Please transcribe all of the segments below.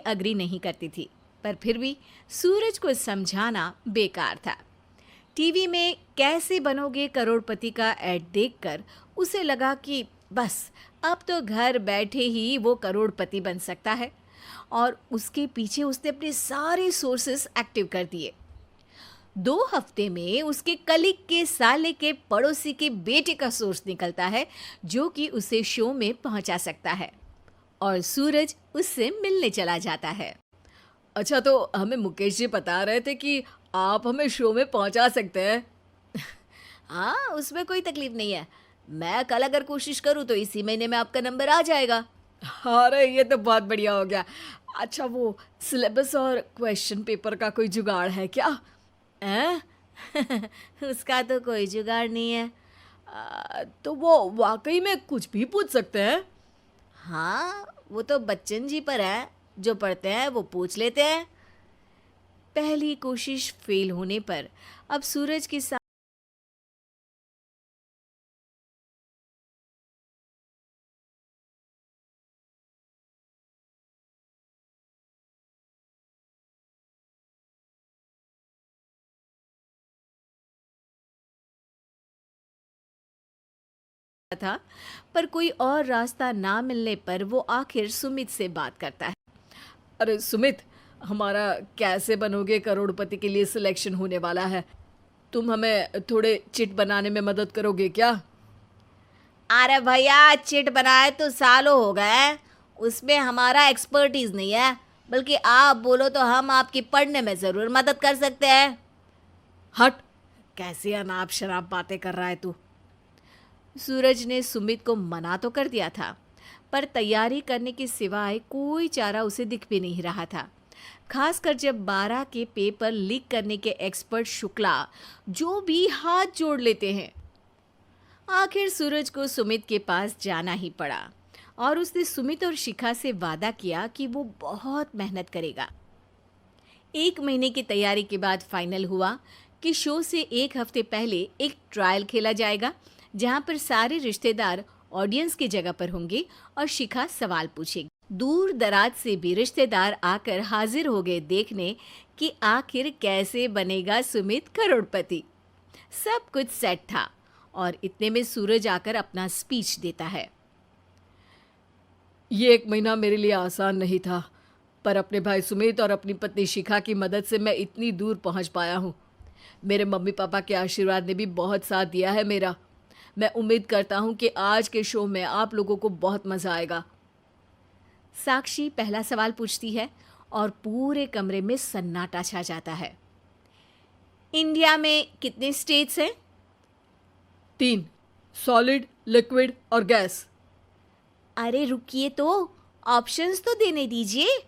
Agree नहीं करती थी, पर फिर भी सूरज को समझाना बेकार था। टीवी में कैसे बनोगे करोड़पति का ऐड देखकर उसे लगा कि बस अब तो घर बैठे ही वो करोड़पति बन सकता है, और उसके पीछे उसने अपने सारे सोर्सेस एक्टिव कर दिए। 2 हफ्ते में उसके कलीग के साले के पड़ोसी के बेटे का सोर्स निकलता है जो कि उसे शो में पहुंचा सकता है, और सूरज उससे मिलने चला जाता है। अच्छा, तो हमें मुकेश जी बता रहे थे कि आप हमें शो में पहुंचा सकते हैं। हाँ, उसमें कोई तकलीफ नहीं है। मैं कल अगर कोशिश करूँ तो इसी महीने में आपका नंबर आ जाएगा। अरे ये तो बहुत बढ़िया हो गया। अच्छा, वो सिलेबस और क्वेश्चन पेपर का कोई जुगाड़ है क्या? हैं? उसका तो कोई जुगाड़ नहीं है। तो वो वाकई में कुछ भी पूछ सकते हैं? हाँ, वो तो बच्चन जी पर है, जो पढ़ते हैं वो पूछ लेते हैं। पहली कोशिश फेल होने पर अब सूरज के साथ था, पर कोई और रास्ता ना मिलने पर वो आखिर सुमित से बात करता है। अरे सुमित, हमारा कैसे बनोगे करोड़पति के लिए सिलेक्शन होने वाला है। तुम हमें थोड़े चिट बनाने में मदद करोगे क्या? अरे भैया, चिट बनाए तो सालों हो गए, उसमें हमारा एक्सपर्टीज नहीं है। बल्कि आप बोलो तो हम आपकी पढ़ने में ज़रूर मदद कर सकते हैं। हट, कैसी अनाप शराब बातें कर रहा है तू। सूरज ने सुमित को मना तो कर दिया था, पर तैयारी करने के सिवाय कोई चारा उसे दिख भी नहीं रहा था। खासकर जब 12 के पेपर लीक करने के एक्सपर्ट शुक्ला जो भी हाथ जोड़ लेते हैं। आखिर सूरज को सुमित के पास जाना ही पड़ा, और उसने सुमित और शिखा से वादा किया कि वो बहुत मेहनत करेगा। 1 महीने की तैयारी के बाद फाइनल हुआ कि शो से 1 हफ्ते पहले एक ट्रायल खेला जाएगा, जहां पर सारे रिश्तेदार ऑडियंस की जगह पर होंगे और शिखा सवाल पूछेगी। दूर दराज से भी रिश्तेदार आकर हाजिर हो गए देखने कि आखिर कैसे बनेगा सुमित करोड़पति। सब कुछ सेट था, और इतने में सूरज आकर अपना स्पीच देता है। ये 1 महीना मेरे लिए आसान नहीं था, पर अपने भाई सुमित और अपनी पत्नी शिखा की मदद से मैं इतनी दूर पहुंच पाया हूँ। मेरे मम्मी पापा के आशीर्वाद ने भी बहुत साथ दिया है मेरा। मैं उम्मीद करता हूँ कि आज के शो में आप लोगों को बहुत मज़ा आएगा। साक्षी पहला सवाल पूछती है, और पूरे कमरे में सन्नाटा छा जाता है। इंडिया में कितने स्टेट्स हैं? 3, सॉलिड, लिक्विड और गैस। अरे रुकिए, तो ऑप्शंस तो देने दीजिए।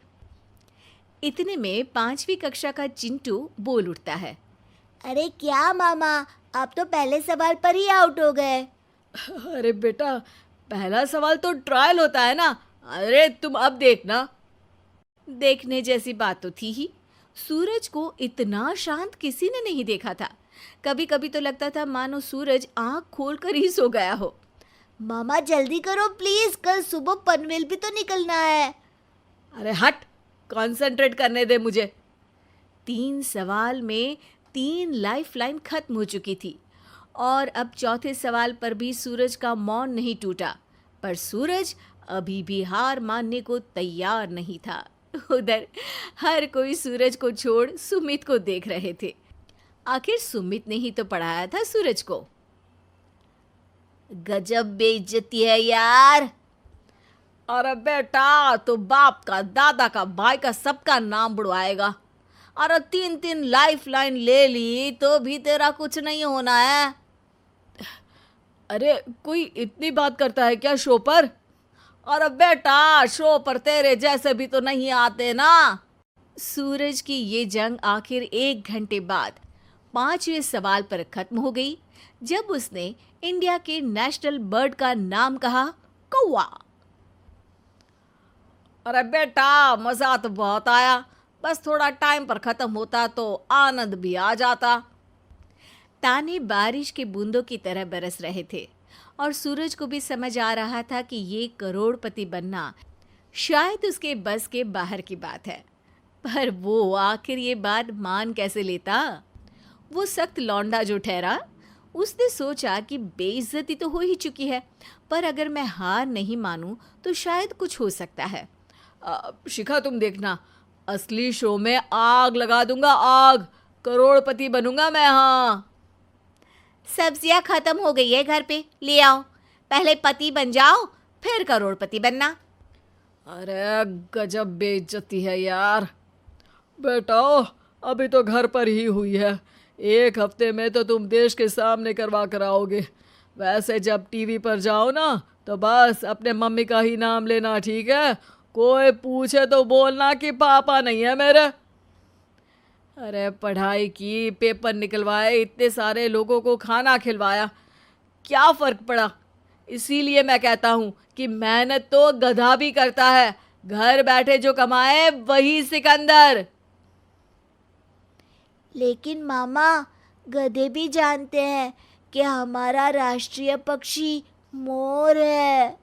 इतने में 5वीं कक्षा का चिंटू बोल उठता है। अरे क्या मामा, आप तो पहले सवाल पर ही आउट हो गए। अरे बेटा, पहला सवाल तो ट्रायल होता है ना। अरे तुम अब देखना। देखने जैसी बात तो थी ही। सूरज को इतना शांत किसी ने नहीं देखा था। कभी कभी तो लगता था मानो सूरज आंख खोलकर ही सो गया हो। मामा जल्दी करो प्लीज, कल सुबह पनवेल भी तो निकलना है। अरे हट, कंसंट्रेट करने दे मुझे। 3 सवाल में 3 लाइफ लाइन खत्म हो चुकी थी, और अब चौथे सवाल पर भी सूरज का मौन नहीं टूटा। पर सूरज अभी भी हार मानने को तैयार नहीं था। उधर हर कोई सूरज को छोड़ सुमित को देख रहे थे। आखिर सुमित ने ही तो पढ़ाया था सूरज को। गजब बेइज्जती है यार। अरे बेटा, तो बाप का, दादा का, भाई का, सबका नाम बुड़वाएगा। अरे 3 लाइफ लाइन ले ली तो भी तेरा कुछ नहीं होना है। अरे कोई इतनी बात करता है क्या शो पर? अरे बेटा, शो पर तेरे जैसे भी तो नहीं आते ना। सूरज की ये जंग आखिर 1 घंटे बाद 5वें सवाल पर खत्म हो गई, जब उसने इंडिया के नेशनल बर्ड का नाम कहा, कौवा। अरे बेटा, मजा तो बहुत आया, बस थोड़ा टाइम पर खत्म होता तो आनंद भी आ जाता। ताने बारिश के बूंदों की तरह बरस रहे थे, और सूरज को भी समझ आ रहा था कि ये करोड़पति बनना शायद उसके बस के बाहर की बात है, पर वो आखिर ये बात मान कैसे लेता। वो सख्त लौंडा जो ठहरा, उसने सोचा कि बेइज्जती तो हो ही चुकी है, पर अगर मैं हार नहीं मानूं तो शायद कुछ हो सकता है। शिखा तुम देखना, असली शो में आग लगा दूंगा, आग, करोड़पति बनूंगा मैं। हाँ, सब्जियां खत्म हो गई है घर पे, ले आओ। पहले पति बन जाओ, फिर करोड़पति बनना। अरे गजब बेइज्जती है यार। बेटा अभी तो घर पर ही हुई है, 1 हफ्ते में तो तुम देश के सामने करवा कर आओगे। वैसे जब टीवी पर जाओ ना तो बस अपने मम्मी का ही नाम लेना, ठीक है? कोई पूछे तो बोलना कि पापा नहीं है मेरे। अरे पढ़ाई की, पेपर निकलवाए, इतने सारे लोगों को खाना खिलवाया, क्या फ़र्क पड़ा? इसीलिए मैं कहता हूँ कि मेहनत तो गधा भी करता है, घर बैठे जो कमाए वही सिकंदर। लेकिन मामा, गधे भी जानते हैं कि हमारा राष्ट्रीय पक्षी मोर है।